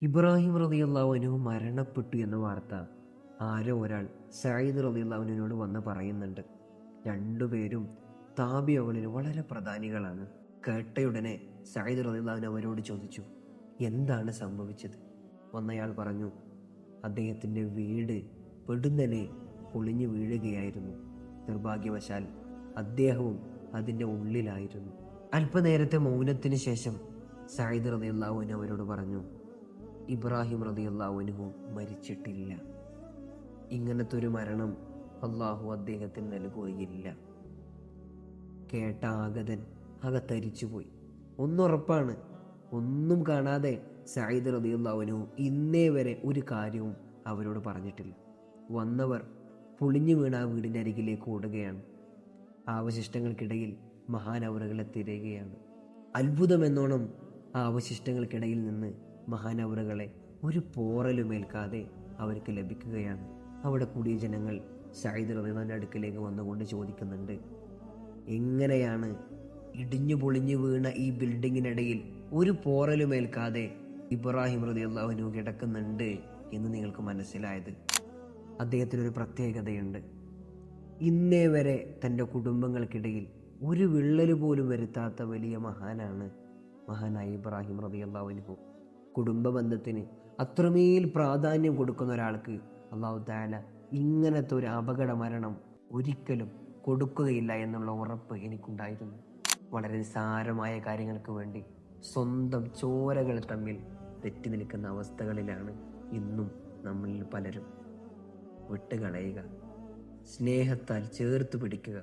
ഇബ്രാഹിം റളിയല്ലാഹു അൻഹു മരണപ്പെട്ടു എന്ന വാർത്ത ആരോ ഒരാൾ സഈദ് റളിയല്ലാഹു അൻഹുവിനോട് വന്ന് പറയുന്നുണ്ട്. രണ്ടുപേരും താബിഈകളിൽ വളരെ പ്രധാനികളാണ്. കേട്ടയുടനെ സഈദ് റളിയല്ലാഹു അൻഹു അവരോട് ചോദിച്ചു, എന്താണ് സംഭവിച്ചത്? വന്നയാൾ പറഞ്ഞു, അദ്ദേഹത്തിൻ്റെ വീട് പെടുന്നനെ പൊളിഞ്ഞു വീഴുകയായിരുന്നു. നിർഭാഗ്യവശാൽ അദ്ദേഹവും അതിൻ്റെ ഉള്ളിലായിരുന്നു. അല്പനേരത്തെ മൗനത്തിന് ശേഷം സഈദ് റളിയല്ലാഹു അൻഹു അവരോട് പറഞ്ഞു, ഇബ്രാഹിം റളിയല്ലാഹു അൻഹു മരിച്ചിട്ടില്ല. ഇങ്ങനത്തെ ഒരു മരണം അള്ളാഹു അദ്ദേഹത്തിന് നൽകുകയില്ല. കേട്ട ആഗതൻ അകത്തരിച്ചുപോയി. ഒന്നുറപ്പാണ്, ഒന്നും കാണാതെ സഈദ് റളിയല്ലാഹു അൻഹു ഇന്നേ വരെ ഒരു കാര്യവും അവരോട് പറഞ്ഞിട്ടില്ല. വന്നവർ പൊളിഞ്ഞു വീണ ആ വീടിൻ്റെ അരികിലേക്ക് ഓടുകയാണ്. അവശിഷ്ടങ്ങൾക്കിടയിൽ മഹാനവറുകളെ തിരയുകയാണ്. അത്ഭുതമെന്നോണം ആ അവശിഷ്ടങ്ങൾക്കിടയിൽ നിന്ന് മഹാനവറുകളെ ഒരു പോറലുമേൽക്കാതെ അവർക്ക് ലഭിക്കുകയാണ്. അവിടെ കൂടിയ ജനങ്ങൾ സഈദ് റളിയല്ലാഹുവിൻ്റെ അടുക്കലേക്ക് വന്നുകൊണ്ട് ചോദിക്കുന്നുണ്ട്, എങ്ങനെയാണ് ഇടിഞ്ഞു പൊളിഞ്ഞു വീണ ഈ ബിൽഡിങ്ങിനിടയിൽ ഒരു പോറലുമേൽക്കാതെ ഇബ്രാഹിം റളിയല്ലാഹു അൻഹു കിടക്കുന്നുണ്ട് എന്ന് നിങ്ങൾക്ക് മനസ്സിലായത്? അദ്ദേഹത്തിനൊരു പ്രത്യേകതയുണ്ട്. ഇന്നേ വരെ തൻ്റെ കുടുംബങ്ങൾക്കിടയിൽ ഒരു വിള്ളൽ പോലും വരുത്താത്ത വലിയ മഹാനാണ് മഹാനായ ഇബ്രാഹിം റളിയല്ലാഹു അൻഹു. കുടുംബ ബന്ധത്തിന് അത്രമേൽ പ്രാധാന്യം കൊടുക്കുന്ന ഒരാൾക്ക് അല്ലാഹു തആല ഇങ്ങനത്തെ ഒരു അപകട മരണം ഒരിക്കലും കൊടുക്കുകയില്ല എന്നുള്ള ഉറപ്പ് എനിക്കുണ്ടായിരുന്നു. വളരെ നിസ്സാരമായ കാര്യങ്ങൾക്ക് വേണ്ടി സ്വന്തം ചോരകൾ തമ്മിൽ തെറ്റി നിൽക്കുന്ന അവസ്ഥകളിലാണ് ഇന്നും നമ്മളിൽ പലരും. വിട്ടുകളയുക, സ്നേഹത്താൽ ചേർത്ത് പിടിക്കുക.